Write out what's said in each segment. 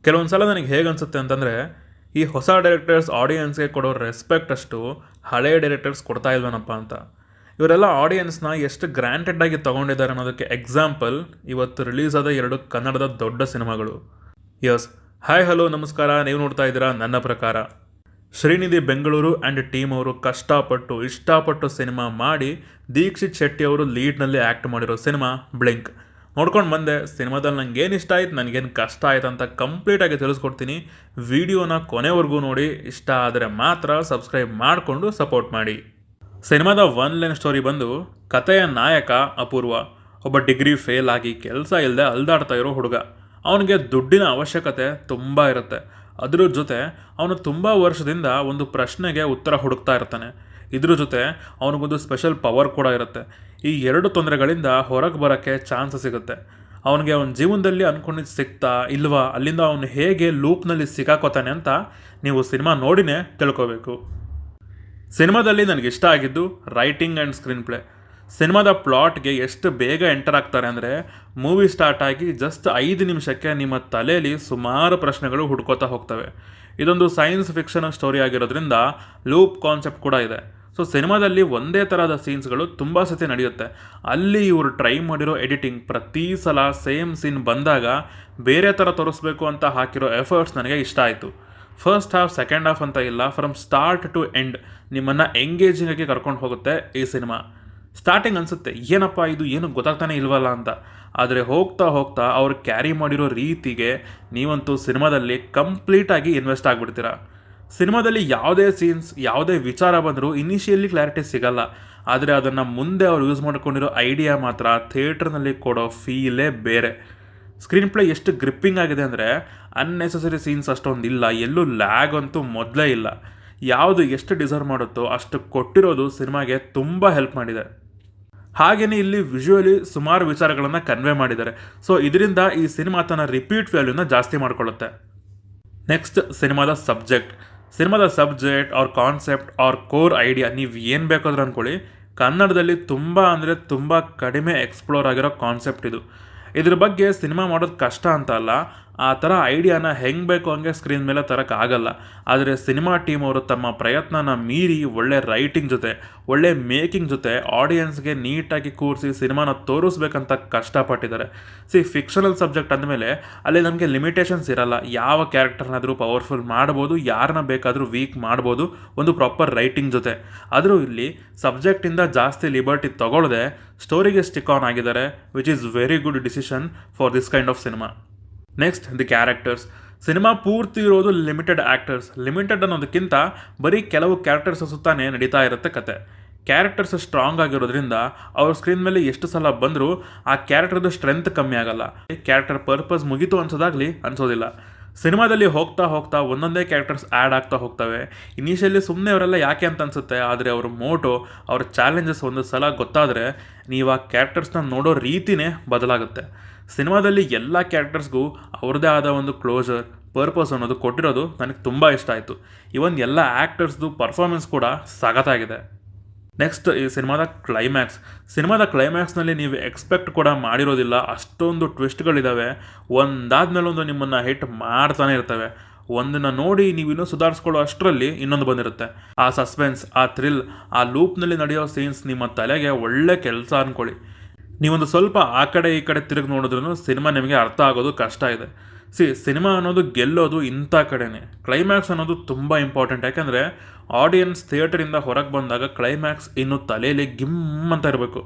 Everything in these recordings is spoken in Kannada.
ಕೆಲವೊಂದು ಸಲ ನನಗೆ ಹೇಗೆ ಅನಿಸುತ್ತೆ ಅಂತಂದರೆ, ಈ ಹೊಸ ಡೈರೆಕ್ಟರ್ಸ್ ಆಡಿಯನ್ಸ್ಗೆ ಕೊಡೋ ರೆಸ್ಪೆಕ್ಟ್ ಅಷ್ಟು ಹಳೆಯ ಡೈರೆಕ್ಟರ್ಸ್ ಕೊಡ್ತಾ ಇಲ್ವೇನಪ್ಪ ಅಂತ. ಇವರೆಲ್ಲ ಆಡಿಯನ್ಸ್ನ ಎಷ್ಟು ಗ್ರ್ಯಾಂಟೆಡ್ ಆಗಿ ತೊಗೊಂಡಿದ್ದಾರೆ ಅನ್ನೋದಕ್ಕೆ ಎಕ್ಸಾಂಪಲ್ ಇವತ್ತು ರಿಲೀಸ್ ಆದ 2 ಕನ್ನಡದ ದೊಡ್ಡ ಸಿನಿಮಾಗಳು. ಯಸ್, ಹಾಯ್ ಹಲೋ ನಮಸ್ಕಾರ, ನೀವು ನೋಡ್ತಾ ಇದ್ದೀರಾ ನನ್ನ ಪ್ರಕಾರ. ಶ್ರೀನಿಧಿ ಬೆಂಗಳೂರು ಆ್ಯಂಡ್ ಟೀಮ್ ಅವರು ಕಷ್ಟಪಟ್ಟು ಇಷ್ಟಪಟ್ಟು ಸಿನಿಮಾ ಮಾಡಿ ದೀಕ್ಷಿತ್ ಶೆಟ್ಟಿ ಅವರು ಲೀಡ್ನಲ್ಲಿ ಆ್ಯಕ್ಟ್ ಮಾಡಿರೋ ಸಿನಿಮಾ ಬ್ಲಿಂಕ್ ನೋಡ್ಕೊಂಡು ಬಂದೆ. ಸಿನಿಮಾದಲ್ಲಿ ನಂಗೆ ಏನು ಇಷ್ಟ ಆಯ್ತು, ನನಗೇನು ಕಷ್ಟ ಆಯ್ತು ಅಂತ ಕಂಪ್ಲೀಟಾಗಿ ತಿಳಿಸ್ಕೊಡ್ತೀನಿ. ವಿಡಿಯೋನ ಕೊನೆವರೆಗೂ ನೋಡಿ, ಇಷ್ಟ ಆದರೆ ಮಾತ್ರ ಸಬ್ಸ್ಕ್ರೈಬ್ ಮಾಡಿಕೊಂಡು ಸಪೋರ್ಟ್ ಮಾಡಿ. ಸಿನಿಮಾದ ಒನ್ ಲೈನ್ ಸ್ಟೋರಿ ಬಂದು, ಕಥೆಯ ನಾಯಕ ಅಪೂರ್ವ ಒಬ್ಬ ಡಿಗ್ರಿ ಫೇಲ್ ಆಗಿ ಕೆಲಸ ಇಲ್ಲದೆ ಅಲ್ದಾಡ್ತಾ ಇರೋ ಹುಡುಗ. ಅವನಿಗೆ ದುಡ್ಡಿನ ಅವಶ್ಯಕತೆ ತುಂಬ ಇರುತ್ತೆ. ಅದ್ರ ಜೊತೆ ಅವನು ತುಂಬ ವರ್ಷದಿಂದ ಒಂದು ಪ್ರಶ್ನೆಗೆ ಉತ್ತರ ಹುಡುಕ್ತಾ ಇರ್ತಾನೆ. ಇದ್ರ ಜೊತೆ ಅವನಿಗೊಂದು ಸ್ಪೆಷಲ್ ಪವರ್ ಕೂಡ ಇರುತ್ತೆ. ಈ 2 ತೊಂದರೆಗಳಿಂದ ಹೊರಗೆ ಬರೋಕ್ಕೆ ಚಾನ್ಸ್ ಸಿಗುತ್ತೆ. ಅವನಿಗೆ ಅವನ ಜೀವನದಲ್ಲಿ ಅಂದ್ಕೊಂಡಿದ್ದು ಸಿಗ್ತಾ ಇಲ್ವಾ, ಅಲ್ಲಿಂದ ಅವನು ಹೇಗೆ ಲೂಪ್ನಲ್ಲಿ ಸಿಕ್ಕಾಕೋತಾನೆ ಅಂತ ನೀವು ಸಿನಿಮಾ ನೋಡಿನೇ ತಿಳ್ಕೋಬೇಕು. ಸಿನಿಮಾದಲ್ಲಿ ನನಗೆ ಇಷ್ಟ ಆಗಿದ್ದು ರೈಟಿಂಗ್ ಆ್ಯಂಡ್ ಸ್ಕ್ರೀನ್ ಪ್ಲೇ. ಸಿನಿಮಾದ ಪ್ಲಾಟ್ಗೆ ಎಷ್ಟು ಬೇಗ ಎಂಟರ್ ಆಗ್ತಾರೆ ಅಂದರೆ, ಮೂವಿ ಸ್ಟಾರ್ಟ್ ಆಗಿ ಜಸ್ಟ್ 5 ನಿಮಿಷಕ್ಕೆ ನಿಮ್ಮ ತಲೆಯಲ್ಲಿ ಸುಮಾರು ಪ್ರಶ್ನೆಗಳು ಹುಡ್ಕೋತಾ ಹೋಗ್ತವೆ. ಇದೊಂದು ಸೈನ್ಸ್ ಫಿಕ್ಷನ್ ಸ್ಟೋರಿ ಆಗಿರೋದ್ರಿಂದ ಲೂಪ್ ಕಾನ್ಸೆಪ್ಟ್ ಕೂಡ ಇದೆ. ಸೊ ಸಿನಿಮಾದಲ್ಲಿ ಒಂದೇ ಥರದ ಸೀನ್ಸ್ಗಳು ತುಂಬ ಸತಿ ನಡೆಯುತ್ತೆ. ಅಲ್ಲಿ ಇವರು ಟ್ರೈ ಮಾಡಿರೋ ಎಡಿಟಿಂಗ್, ಪ್ರತಿ ಸಲ ಸೇಮ್ ಸೀನ್ ಬಂದಾಗ ಬೇರೆ ಥರ ತೋರಿಸ್ಬೇಕು ಅಂತ ಹಾಕಿರೋ ಎಫರ್ಟ್ಸ್ ನನಗೆ ಇಷ್ಟ ಆಯಿತು. ಫಸ್ಟ್ ಹಾಫ್ ಸೆಕೆಂಡ್ ಹಾಫ್ ಅಂತ ಇಲ್ಲ, ಫ್ರಮ್ ಸ್ಟಾರ್ಟ್ ಟು ಎಂಡ್ ನಿಮ್ಮನ್ನು ಎಂಗೇಜಿಂಗ್ ಆಗಿ ಕರ್ಕೊಂಡು ಹೋಗುತ್ತೆ ಈ ಸಿನಿಮಾ. ಸ್ಟಾರ್ಟಿಂಗ್ ಅನಿಸುತ್ತೆ ಏನಪ್ಪ ಇದು, ಏನು ಗೊತ್ತಾಗ್ತಾನೆ ಇಲ್ವಲ್ಲ ಅಂತ. ಆದರೆ ಹೋಗ್ತಾ ಹೋಗ್ತಾ ಅವ್ರು ಕ್ಯಾರಿ ಮಾಡಿರೋ ರೀತಿಗೆ ನೀವಂತೂ ಸಿನಿಮಾದಲ್ಲಿ ಕಂಪ್ಲೀಟಾಗಿ ಇನ್ವೆಸ್ಟ್ ಆಗಿಬಿಡ್ತೀರ. ಸಿನಿಮಾದಲ್ಲಿ ಯಾವುದೇ ಸೀನ್ಸ್, ಯಾವುದೇ ವಿಚಾರ ಬಂದರೂ ಇನಿಷಿಯಲಿ ಕ್ಲಾರಿಟಿ ಸಿಗಲ್ಲ. ಆದರೆ ಅದನ್ನು ಮುಂದೆ ಅವ್ರು ಯೂಸ್ ಮಾಡ್ಕೊಂಡಿರೋ ಐಡಿಯಾ ಮಾತ್ರ ಥಿಯೇಟ್ರ್ನಲ್ಲಿ ಕೊಡೋ ಫೀಲೇ ಬೇರೆ. ಸ್ಕ್ರೀನ್ ಪ್ಲೇ ಎಷ್ಟು ಗ್ರಿಪ್ಪಿಂಗ್ ಆಗಿದೆ ಅಂದರೆ, ಅನ್ನೆಸೆಸರಿ ಸೀನ್ಸ್ ಅಷ್ಟೊಂದಿಲ್ಲ, ಎಲ್ಲೂ ಲ್ಯಾಗ್ ಅಂತೂ ಮೊದಲೇ ಇಲ್ಲ. ಯಾವುದು ಎಷ್ಟು ಡಿಸರ್ವ್ ಮಾಡುತ್ತೋ ಅಷ್ಟು ಕೊಟ್ಟಿರೋದು ಸಿನಿಮಾಗೆ ತುಂಬ ಹೆಲ್ಪ್ ಮಾಡಿದೆ. ಹಾಗೆಯೇ ಇಲ್ಲಿ ವಿಜುವಲಿ ಸುಮಾರು ವಿಚಾರಗಳನ್ನು ಕನ್ವೆ ಮಾಡಿದ್ದಾರೆ. ಸೊ ಇದರಿಂದ ಈ ಸಿನಿಮಾ ತನ್ನ ರಿಪೀಟ್ ವ್ಯಾಲ್ಯೂನ ಜಾಸ್ತಿ ಮಾಡಿಕೊಳ್ಳುತ್ತೆ. ನೆಕ್ಸ್ಟ್, ಸಿನಿಮಾದ subject or concept or core idea ನೀವು ಏನು ಬೇಕಾದ್ರೂ ಅಂದ್ಕೊಳ್ಳಿ, ಕನ್ನಡದಲ್ಲಿ ತುಂಬ ಅಂದರೆ ತುಂಬ ಕಡಿಮೆ ಎಕ್ಸ್ಪ್ಲೋರ್ ಆಗಿರೋ ಕಾನ್ಸೆಪ್ಟ್ ಇದು. ಇದ್ರ ಬಗ್ಗೆ ಸಿನಿಮಾ ಮಾಡೋದು ಕಷ್ಟ ಅಂತ ಅಲ್ಲ, ಆ ಥರ ಐಡಿಯಾನ ಹೆಂಗೆ ಬೇಕು ಹಂಗೆ ಸ್ಕ್ರೀನ್ ಮೇಲೆ ತರೋಕ್ಕಾಗಲ್ಲ. ಆದರೆ ಸಿನಿಮಾ ಟೀಮ್ ಅವರು ತಮ್ಮ ಪ್ರಯತ್ನನ ಮೀರಿ ಒಳ್ಳೆ ರೈಟಿಂಗ್ ಜೊತೆ, ಒಳ್ಳೆ ಮೇಕಿಂಗ್ ಜೊತೆ ಆಡಿಯನ್ಸ್ಗೆ ನೀಟಾಗಿ ಕೂರಿಸಿ ಸಿನಿಮಾನ ತೋರಿಸ್ಬೇಕಂತ ಕಷ್ಟಪಟ್ಟಿದ್ದಾರೆ. ಫಿಕ್ಷನಲ್ ಸಬ್ಜೆಕ್ಟ್ ಅಂದಮೇಲೆ ಅಲ್ಲಿ ನಮಗೆ ಲಿಮಿಟೇಷನ್ಸ್ ಇರಲ್ಲ. ಯಾವ ಕ್ಯಾರೆಕ್ಟರ್ನಾದರೂ ಪವರ್ಫುಲ್ ಮಾಡ್ಬೋದು, ಯಾರನ್ನ ಬೇಕಾದರೂ ವೀಕ್ ಮಾಡ್ಬೋದು ಒಂದು ಪ್ರಾಪರ್ ರೈಟಿಂಗ್ ಜೊತೆ. ಆದರೂ ಇಲ್ಲಿ ಸಬ್ಜೆಕ್ಟಿಂದ ಜಾಸ್ತಿ ಲಿಬರ್ಟಿ ತಗೊಳ್ಳದೆ ಸ್ಟೋರಿಗೆ ಸ್ಟಿಕ್ ಆನ್ ಆಗಿದ್ದಾರೆ, which is very good decision for this kind of cinema. Next, the characters. Cinema ಪೂರ್ತಿ ಇರೋದು ಲಿಮಿಟೆಡ್ ಆ್ಯಕ್ಟರ್ಸ್. ಲಿಮಿಟೆಡ್ ಅನ್ನೋದಕ್ಕಿಂತ ಬರೀ ಕೆಲವು ಕ್ಯಾರೆಕ್ಟರ್ಸ್ ಸುತ್ತಾನೆ ನಡೀತಾ ಇರುತ್ತೆ ಕತೆ. ಕ್ಯಾರೆಕ್ಟರ್ಸ್ ಸ್ಟ್ರಾಂಗ್ ಆಗಿರೋದ್ರಿಂದ ಅವ್ರ ಸ್ಕ್ರೀನ್ ಮೇಲೆ ಎಷ್ಟು ಸಲ ಬಂದರೂ ಆ ಕ್ಯಾರೆಕ್ಟರ್ದು ಸ್ಟ್ರೆಂತ್ ಕಮ್ಮಿ ಆಗಲ್ಲ. ಕ್ಯಾರೆಕ್ಟರ್ ಪರ್ಪಸ್ ಮುಗೀತು ಅನ್ಸೋದಾಗಲಿ ಅನ್ಸೋದಿಲ್ಲ. ಸಿನಿಮಾದಲ್ಲಿ ಹೋಗ್ತಾ ಹೋಗ್ತಾ ಒಂದೊಂದೇ ಕ್ಯಾರೆಕ್ಟರ್ಸ್ ಆ್ಯಡ್ ಆಗ್ತಾ ಹೋಗ್ತವೆ. ಇನಿಷಿಯಲಿ ಸುಮ್ಮನೆ ಅವರೆಲ್ಲ ಯಾಕೆ ಅಂತ ಅನಿಸುತ್ತೆ, ಆದರೆ ಅವ್ರ ಮೋಟೋ, ಅವ್ರ ಚಾಲೆಂಜಸ್ ಒಂದು ಸಲ ಗೊತ್ತಾದರೆ ನೀವು ಆ ಕ್ಯಾರೆಕ್ಟರ್ಸ್ನ ನೋಡೋ ರೀತಿನೇ ಬದಲಾಗುತ್ತೆ. ಸಿನಿಮಾದಲ್ಲಿ ಎಲ್ಲ ಕ್ಯಾರೆಕ್ಟರ್ಸ್ಗೂ ಅವ್ರದ್ದೇ ಆದ ಒಂದು ಕ್ಲೋಜರ್, ಪರ್ಪಸ್ ಅನ್ನೋದು ಕೊಟ್ಟಿರೋದು ನನಗೆ ತುಂಬ ಇಷ್ಟ ಆಯಿತು. ಇವನ್ ಎಲ್ಲ ಆ್ಯಕ್ಟರ್ಸ್ದು ಪರ್ಫಾರ್ಮೆನ್ಸ್ ಕೂಡ ಸಖತ್ತಾಗಿದೆ. ನೆಕ್ಸ್ಟ್, ಈ ಸಿನಿಮಾದ ಕ್ಲೈಮ್ಯಾಕ್ಸ್ನಲ್ಲಿ ನೀವು ಎಕ್ಸ್ಪೆಕ್ಟ್ ಕೂಡ ಮಾಡಿರೋದಿಲ್ಲ, ಅಷ್ಟೊಂದು ಟ್ವಿಸ್ಟ್ಗಳಿದ್ದಾವೆ. ಒಂದಾದ್ಮೇಲೆ ಒಂದು ನಿಮ್ಮನ್ನು ಹಿಟ್ ಮಾಡ್ತಾನೆ ಇರ್ತವೆ. ಒಂದನ್ನು ನೋಡಿ ನೀವು ಇನ್ನೂ ಸುಧಾರಿಸ್ಕೊಳ್ಳೋ ಅಷ್ಟರಲ್ಲಿ ಇನ್ನೊಂದು ಬಂದಿರುತ್ತೆ. ಆ ಸಸ್ಪೆನ್ಸ್, ಆ ಥ್ರಿಲ್, ಆ ಲೂಪ್ನಲ್ಲಿ ನಡೆಯೋ ಸೀನ್ಸ್ ನಿಮ್ಮ ತಲೆಗೆ ಒಳ್ಳೆ ಕೆಲಸ ಅಂದ್ಕೊಳ್ಳಿ. ನೀವೊಂದು ಸ್ವಲ್ಪ ಆ ಕಡೆ ಈ ಕಡೆ ತಿರುಗಿ ನೋಡಿದ್ರೂ ಸಿನಿಮಾ ನಿಮಗೆ ಅರ್ಥ ಆಗೋದು ಕಷ್ಟ ಇದೆ. ಸಿನಿಮಾ ಅನ್ನೋದು ಗೆಲ್ಲೋದು ಇಂಥ ಕಡೆನೇ. ಕ್ಲೈಮ್ಯಾಕ್ಸ್ ಅನ್ನೋದು ತುಂಬ ಇಂಪಾರ್ಟೆಂಟ್. ಯಾಕೆಂದರೆ ಆಡಿಯನ್ಸ್ ಥಿಯೇಟರಿಂದ ಹೊರಗೆ ಬಂದಾಗ ಕ್ಲೈಮ್ಯಾಕ್ಸ್ ಇನ್ನೂ ತಲೆಯಲ್ಲಿ ಗಿಮ್ ಅಂತ ಇರಬೇಕು.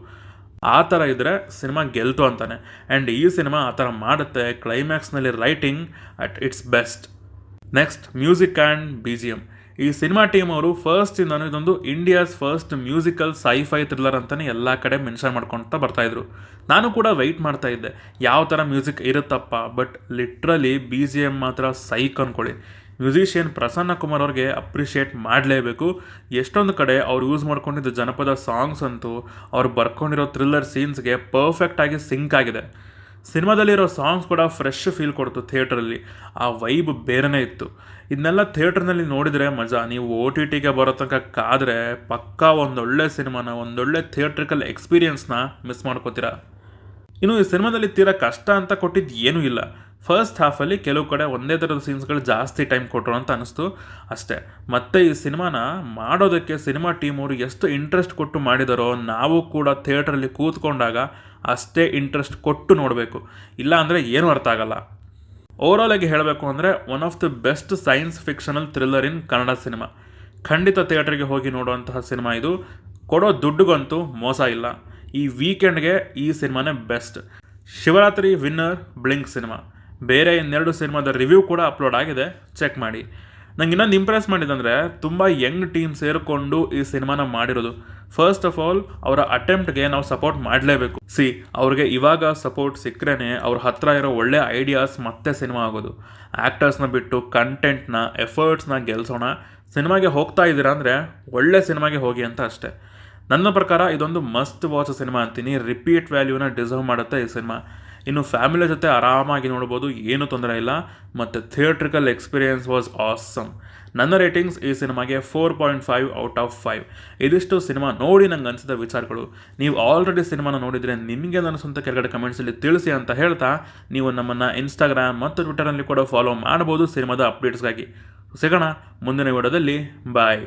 ಆ ಥರ ಇದ್ದರೆ ಸಿನಿಮಾ ಗೆಲ್ತು ಅಂತಾನೆ. ಆ್ಯಂಡ್ ಈ ಸಿನಿಮಾ ಆ ಥರ ಮಾಡುತ್ತೆ. ಕ್ಲೈಮ್ಯಾಕ್ಸ್ನಲ್ಲಿ writing at its best. Next, music and BGM. ಈ ಸಿನಿಮಾ ಟೀಮ್ ಅವರು ಫಸ್ಟಿಂದನೂ ಇದೊಂದು India's first musical scifi thriller ಅಂತಲೇ ಎಲ್ಲ ಕಡೆ ಮೆನ್ಷನ್ ಮಾಡ್ಕೊಳ್ತಾ ಬರ್ತಾಯಿದ್ರು. ನಾನು ಕೂಡ ವೆಯ್ಟ್ ಮಾಡ್ತಾ ಇದ್ದೆ ಯಾವ ಥರ ಮ್ಯೂಸಿಕ್ ಇರುತ್ತಪ್ಪ. ಬಟ್ ಲಿಟ್ರಲಿ BGM ಮಾತ್ರ ಸೈಕ್ ಅಂದ್ಕೊಳ್ಳಿ. ಮ್ಯೂಸಿಷಿಯನ್ ಪ್ರಸನ್ನ ಕುಮಾರ್ ಅವ್ರಿಗೆ ಅಪ್ರಿಷಿಯೇಟ್ ಮಾಡಲೇಬೇಕು. ಎಷ್ಟೊಂದು ಕಡೆ ಅವ್ರು ಯೂಸ್ ಮಾಡ್ಕೊಂಡಿದ್ದು ಜನಪದ ಸಾಂಗ್ಸ್ ಅಂತೂ ಅವ್ರು ಬರ್ಕೊಂಡಿರೋ ಥ್ರಿಲ್ಲರ್ ಸೀನ್ಸ್ಗೆ ಪರ್ಫೆಕ್ಟಾಗಿ ಸಿಂಕ್ ಆಗಿದೆ. ಸಿನಿಮಾದಲ್ಲಿರೋ ಸಾಂಗ್ಸ್ ಕೂಡ ಫ್ರೆಶ್ ಫೀಲ್ ಕೊಡ್ತು ಥಿಯೇಟ್ರಲ್ಲಿ. ಆ ವೈಬ್ ಬೇರೆನೇ ಇತ್ತು. ಇದನ್ನೆಲ್ಲ ಥಿಯೇಟ್ರ್ನಲ್ಲಿ ನೋಡಿದರೆ ಮಜಾ. ನೀವು OTTಗೆ ಬರೋ ತನಕ ಕಾದರೆ ಪಕ್ಕಾ ಒಂದೊಳ್ಳೆ ಸಿನಿಮಾನ, ಒಂದೊಳ್ಳೆ ಥಿಯೇಟ್ರಿಕಲ್ ಎಕ್ಸ್ಪೀರಿಯನ್ಸ್ನ ಮಿಸ್ ಮಾಡ್ಕೋತೀರಾ. ಇನ್ನು ಈ ಸಿನಿಮಾದಲ್ಲಿ ತೀರಾ ಕಷ್ಟ ಅಂತ ಕೊಟ್ಟಿದ್ದು ಏನೂ ಇಲ್ಲ. ಫಸ್ಟ್ ಹಾಫಲ್ಲಿ ಕೆಲವು ಕಡೆ ಒಂದೇ ಥರದ ಸೀನ್ಸ್ಗಳು ಜಾಸ್ತಿ ಟೈಮ್ ಕೊಟ್ಟರು ಅಂತ ಅನಿಸ್ತು ಅಷ್ಟೇ. ಮತ್ತು ಈ ಸಿನಿಮಾನ ಮಾಡೋದಕ್ಕೆ ಸಿನಿಮಾ ಟೀಮವರು ಎಷ್ಟು ಇಂಟ್ರೆಸ್ಟ್ ಕೊಟ್ಟು ಮಾಡಿದಾರೋ ನಾವು ಕೂಡ ಥಿಯೇಟ್ರಲ್ಲಿ ಕೂತ್ಕೊಂಡಾಗ ಅಷ್ಟೇ ಇಂಟ್ರೆಸ್ಟ್ ಕೊಟ್ಟು ನೋಡಬೇಕು, ಇಲ್ಲ ಅಂದರೆ ಏನೂ ಅರ್ಥ ಆಗಲ್ಲ. ಓವರಾಲ್ ಆಗಿ ಹೇಳಬೇಕು ಅಂದರೆ one of the best science fictional thriller in Kannada cinema. ಖಂಡಿತ ಥಿಯೇಟ್ರಿಗೆ ಹೋಗಿ ನೋಡುವಂತಹ ಸಿನಿಮಾ ಇದು. ಕೊಡೋ ದುಡ್ಡುಗಂತೂ ಮೋಸ ಇಲ್ಲ. ಈ ವೀಕೆಂಡ್ಗೆ ಈ ಸಿನಿಮಾನೇ best. Shivaratri winner Blink cinema. ಬೇರೆ ಇನ್ನೆರಡು ಸಿನಿಮಾದ ರಿವ್ಯೂ ಕೂಡ ಅಪ್ಲೋಡ್ ಆಗಿದೆ, ಚೆಕ್ ಮಾಡಿ. ನಂಗೆ ಇನ್ನೊಂದು ಇಂಪ್ರೆಸ್ ಮಾಡಿದಂದರೆ ತುಂಬ ಯಂಗ್ ಟೀಮ್ ಸೇರಿಕೊಂಡು ಈ ಸಿನಿಮಾನ ಮಾಡಿರೋದು. ಫಸ್ಟ್ ಆಫ್ ಆಲ್ ಅವರ ಅಟೆಂಪ್ಟ್ಗೆ ನಾವು ಸಪೋರ್ಟ್ ಮಾಡಲೇಬೇಕು. ಅವ್ರಿಗೆ ಇವಾಗ ಸಪೋರ್ಟ್ ಸಿಕ್ಕರೆ ಅವ್ರ ಹತ್ರ ಇರೋ ಒಳ್ಳೆ ಐಡಿಯಾಸ್ ಮತ್ತೆ ಸಿನಿಮಾ ಆಗೋದು. ಆ್ಯಕ್ಟರ್ಸ್ನ ಬಿಟ್ಟು ಕಂಟೆಂಟ್ನ ಎಫರ್ಟ್ಸ್ನ ಗೆಲ್ಸೋಣ. ಸಿನಿಮಾಗೆ ಹೋಗ್ತಾ ಇದ್ದೀರಾ ಅಂದರೆ ಒಳ್ಳೆ ಸಿನಿಮಾಗೆ ಹೋಗಿ ಅಂತ ಅಷ್ಟೇ. ನನ್ನ ಪ್ರಕಾರ ಇದೊಂದು ಮಸ್ಟ್ ವಾಚ್ ಸಿನಿಮಾ ಅಂತೀನಿ. ರಿಪೀಟ್ ವ್ಯಾಲ್ಯೂನ ಡಿಸರ್ವ್ ಮಾಡುತ್ತೆ ಈ ಸಿನಿಮಾ. ಇನ್ನು ಫ್ಯಾಮಿಲಿ ಜೊತೆ ಆರಾಮಾಗಿ ನೋಡ್ಬೋದು, ಏನೂ ತೊಂದರೆ ಇಲ್ಲ. ಮತ್ತು ಥಿಯೇಟ್ರಿಕಲ್ ಎಕ್ಸ್ಪೀರಿಯನ್ಸ್ ವಾಸ್ ಆಸಮ್. ನನ್ನ ರೇಟಿಂಗ್ಸ್ ಈ ಸಿನಿಮಾಗೆ 4.5 ಔಟ್ ಆಫ್ 5. ಇದಿಷ್ಟು ಸಿನಿಮಾ ನೋಡಿ ನಂಗೆ ಅನಿಸಿದ ವಿಚಾರಗಳು. ನೀವು ಆಲ್ರೆಡಿ ಸಿನಿಮಾನ ನೋಡಿದರೆ ನಿಮಗೆ ಅನಿಸುವಂಥ ಕೆಳಗಡೆ ಕಮೆಂಟ್ಸಲ್ಲಿ ತಿಳಿಸಿ ಅಂತ ಹೇಳ್ತಾ, ನೀವು ನಮ್ಮನ್ನು ಇನ್ಸ್ಟಾಗ್ರಾಮ್ ಮತ್ತು ಟ್ವಿಟರಲ್ಲಿ ಕೂಡ ಫಾಲೋ ಮಾಡ್ಬೋದು ಸಿನಿಮಾದ ಅಪ್ಡೇಟ್ಸ್ಗಾಗಿ. ಸಿಗೋಣ ಮುಂದಿನ ವಿಡಿಯೋದಲ್ಲಿ. ಬಾಯ್.